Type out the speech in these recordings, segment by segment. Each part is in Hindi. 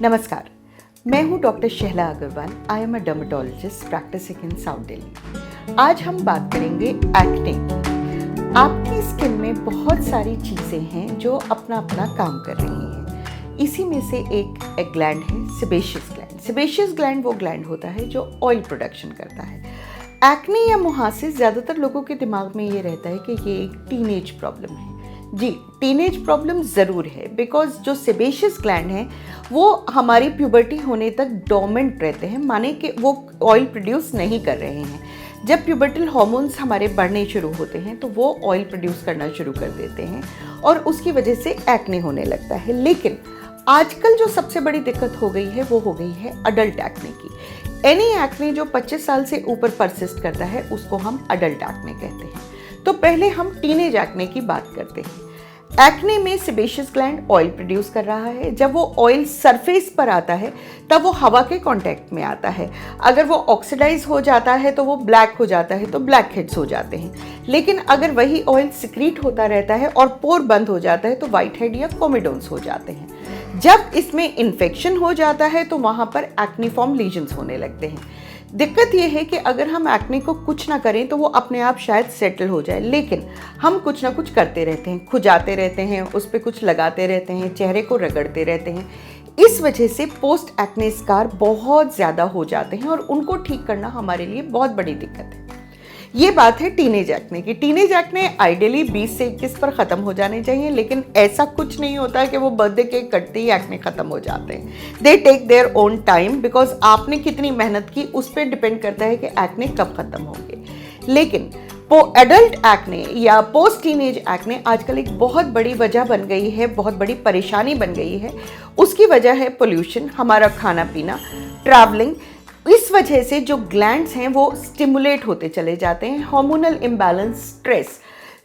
नमस्कार, मैं हूं doctor Shahla Agarwal. I am a dermatologist practicing in South Delhi. आज हम बात करेंगे एक्ने की। आपकी स्किन में बहुत सारी चीज़ें हैं जो अपना अपना काम कर रही हैं। इसी में से एक ग्लैंड है सेबेशियस ग्लैंड। सेबेशियस ग्लैंड वो ग्लैंड होता है जो ऑयल प्रोडक्शन करता है। एक्ने या मुहासे ज़्यादातर लोगों के दिमाग में ये रहता है कि ये एक टीनेज प्रॉब्लम है। जी, टीनेज प्रॉब्लम ज़रूर है, बिकॉज जो सेबेशियस ग्लैंड हैं वो हमारी प्यूबर्टी होने तक डोमेंट रहते हैं, माने कि वो ऑयल प्रोड्यूस नहीं कर रहे हैं। जब प्यूबर्टल हार्मोन्स हमारे बढ़ने शुरू होते हैं तो वो ऑयल प्रोड्यूस करना शुरू कर देते हैं और उसकी वजह से एक्ने होने लगता है। लेकिन आजकल जो सबसे बड़ी दिक्कत हो गई है वो हो गई है अडल्ट एक्ने की। एनी एक्ने जो 25 साल से ऊपर परसिस्ट करता है उसको हम अडल्ट एक्ने कहते हैं। तो पहले हम टीनेज एक्ने की बात करते हैं। एक्ने में सेबेशियस ग्लैंड ऑयल प्रोड्यूस कर रहा है। जब वो ऑयल सरफेस पर आता है तब वो हवा के कांटेक्ट में आता है। अगर वो ऑक्सीडाइज हो जाता है तो वो ब्लैक हो जाता है, तो ब्लैक हेड्स हो जाते हैं। लेकिन अगर वही ऑयल सिक्रीट होता रहता है और पोर बंद हो जाता है तो वाइट हेड या कोमेडोन्स हो जाते हैं। जब इसमें इन्फेक्शन हो जाता है तो वहाँ पर एक्नीफॉर्म लीजन्स होने लगते हैं। दिक्कत यह है कि अगर हम एक्ने को कुछ ना करें तो वो अपने आप शायद सेटल हो जाए, लेकिन हम कुछ ना कुछ करते रहते हैं, खुजाते रहते हैं, उस पर कुछ लगाते रहते हैं, चेहरे को रगड़ते रहते हैं। इस वजह से पोस्ट एक्ने स्कार बहुत ज़्यादा हो जाते हैं और उनको ठीक करना हमारे लिए बहुत बड़ी दिक्कत है। ये बात है टीनेज एक्ने की। टीनेज एक्ने आइडियली 20 से 21 पर ख़त्म हो जाने चाहिए, लेकिन ऐसा कुछ नहीं होता कि वो बर्थडे केक कटते ही एक्ने ख़त्म हो जाते हैं। They take their own time, because आपने कितनी मेहनत की उस पर डिपेंड करता है कि एक्ने कब ख़त्म होंगे। लेकिन एडल्ट एक्ने या पोस्ट टीनेज एक्ने आजकल एक बहुत बड़ी वजह बन गई है, बहुत बड़ी परेशानी बन गई है। उसकी वजह है पोल्यूशन, हमारा खाना पीना, ट्रैवलिंग। इस वजह से जो ग्लैंड्स हैं वो स्टिमुलेट होते चले जाते हैं। हार्मोनल इम्बैलेंस,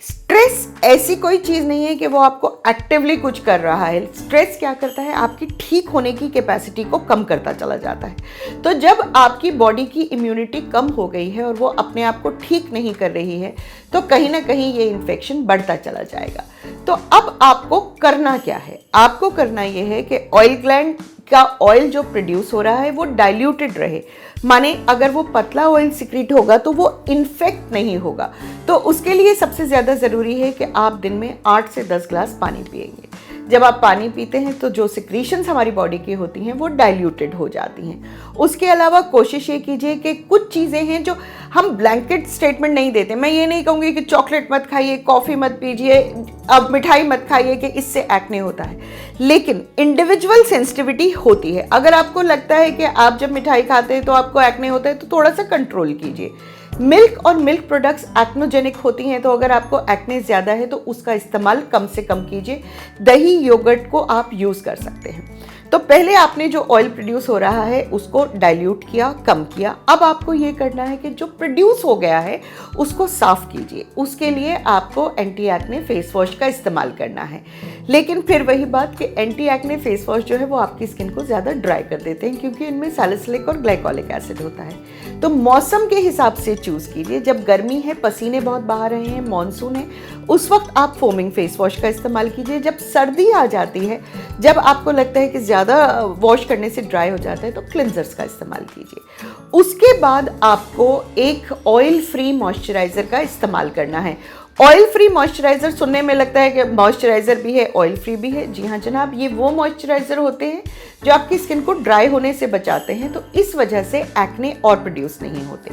स्ट्रेस ऐसी कोई चीज़ नहीं है कि वो आपको एक्टिवली कुछ कर रहा है। स्ट्रेस क्या करता है, आपकी ठीक होने की कैपेसिटी को कम करता चला जाता है। तो जब आपकी बॉडी की इम्यूनिटी कम हो गई है और वो अपने आप को ठीक नहीं कर रही है तो कहीं ना कहीं ये इन्फेक्शन बढ़ता चला जाएगा। तो अब आपको करना क्या है? आपको करना ये है कि ऑयल ग्लैंड का ऑयल जो प्रोड्यूस हो रहा है वो डाइल्यूटेड रहे, माने अगर वो पतला ऑयल सिक्रीट होगा तो वो इन्फेक्ट नहीं होगा। तो उसके लिए सबसे ज़्यादा ज़रूरी है कि आप दिन में 8 से 10 ग्लास पानी पिएंगे। जब आप पानी पीते हैं तो जो सिक्रीशंस हमारी बॉडी की होती हैं वो डाइल्यूटेड हो जाती हैं। उसके अलावा कोशिश ये कीजिए कि कुछ चीज़ें हैं जो हम ब्लैंकेट स्टेटमेंट नहीं देते। मैं ये नहीं कहूँगी कि चॉकलेट मत खाइए, कॉफ़ी मत पीजिए, अब मिठाई मत खाइए कि इससे एक्ने होता है, लेकिन इंडिविजुअल सेंसिटिविटी होती है। अगर आपको लगता है कि आप जब मिठाई खाते हैं तो आपको एक्ने होता है तो थोड़ा सा कंट्रोल कीजिए। मिल्क और मिल्क प्रोडक्ट्स एक्नोजेनिक होती हैं, तो अगर आपको एक्ने ज़्यादा है तो उसका इस्तेमाल कम से कम कीजिए। दही, योगर्ट को आप यूज़ कर सकते हैं। तो पहले आपने जो ऑयल प्रोड्यूस हो रहा है उसको डाइल्यूट किया, कम किया। अब आपको ये करना है कि जो प्रोड्यूस हो गया है उसको साफ कीजिए। उसके लिए आपको एंटी एक्ने फेस वॉश का इस्तेमाल करना है। लेकिन फिर वही बात कि एंटी एक्ने फेस वॉश जो है वो आपकी स्किन को ज़्यादा ड्राई कर देते हैं, क्योंकि इनमें सैलिसिलिक और ग्लाइकोलिक एसिड होता है। तो मौसम के हिसाब से चूज़ कीजिए। जब गर्मी है, पसीने बहुत बहा रहे हैं, मानसून है, उस वक्त आप फोमिंग फेस वॉश का इस्तेमाल कीजिए। जब सर्दी आ जाती है, जब आपको लगता है कि ज़्यादा वॉश करने से ड्राई हो जाता है, तो क्लिंजर्स का इस्तेमाल कीजिए। उसके बाद आपको एक ऑयल फ्री मॉइस्चराइज़र का इस्तेमाल करना है। ऑयल फ्री मॉइस्चराइज़र सुनने में लगता है कि मॉइस्चराइज़र भी है, ऑयल फ्री भी है। जी हाँ जनाब, ये वो मॉइस्चराइज़र होते हैं जो आपकी स्किन को ड्राई होने से बचाते हैं, तो इस वजह से एक्ने और प्रोड्यूस नहीं होते।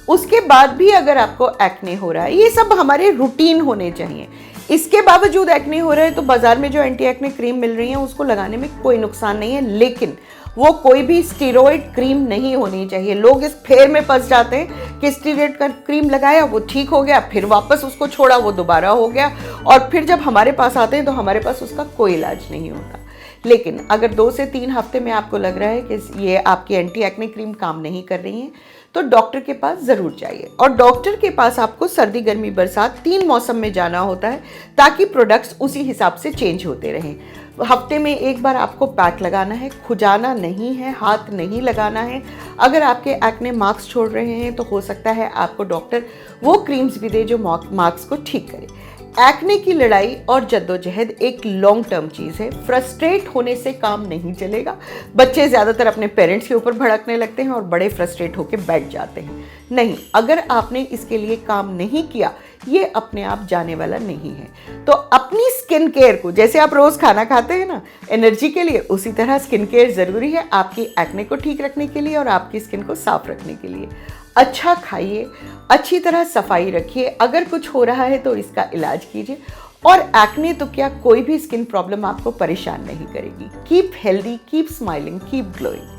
उसके बाद भी अगर आपको एक्ने हो रहा है, ये सब हमारे रूटीन होने चाहिए। इसके बावजूद एक्ने हो रहा है तो बाजार में जो एंटी एक्ने क्रीम मिल रही है उसको लगाने में कोई नुकसान नहीं है, लेकिन वो कोई भी स्टीरॉयड क्रीम नहीं होनी चाहिए। लोग इस फेर में फंस जाते हैं कि स्टीरॉयड का क्रीम लगाया, वो ठीक हो गया, फिर वापस उसको छोड़ा, वो दोबारा हो गया, और फिर जब हमारे पास आते हैं तो हमारे पास उसका कोई इलाज नहीं होता। लेकिन अगर 2 से 3 हफ्ते में आपको लग रहा है कि ये आपकी एंटी एक्ने क्रीम काम नहीं कर रही है तो डॉक्टर के पास ज़रूर जाइए। और डॉक्टर के पास आपको सर्दी, गर्मी, बरसात 3 मौसम में जाना होता है, ताकि प्रोडक्ट्स उसी हिसाब से चेंज होते रहें। हफ्ते में एक बार आपको पैक लगाना है, खुजाना नहीं है, हाथ नहीं लगाना है। अगर आपके एक्ने मार्क्स छोड़ रहे हैं तो हो सकता है आपको डॉक्टर वो क्रीम्स भी दे जो मार्क्स को ठीक करे। एक्ने की लड़ाई और जद्दोजहद एक लॉन्ग टर्म चीज़ है। फ्रस्ट्रेट होने से काम नहीं चलेगा। बच्चे ज़्यादातर अपने पेरेंट्स के ऊपर भड़कने लगते हैं और बड़े फ्रस्ट्रेट होकर बैठ जाते हैं। नहीं, अगर आपने इसके लिए काम नहीं किया, ये अपने आप जाने वाला नहीं है। तो अपनी स्किन केयर को, जैसे आप रोज़ खाना खाते हैं ना एनर्जी के लिए, उसी तरह स्किन केयर ज़रूरी है आपकी एक्ने को ठीक रखने के लिए और आपकी स्किन को साफ रखने के लिए। अच्छा खाइए, अच्छी तरह सफाई रखिए, अगर कुछ हो रहा है तो इसका इलाज कीजिए। और एक्ने तो क्या, कोई भी स्किन प्रॉब्लम आपको परेशान नहीं करेगी। Keep healthy, keep smiling, keep glowing.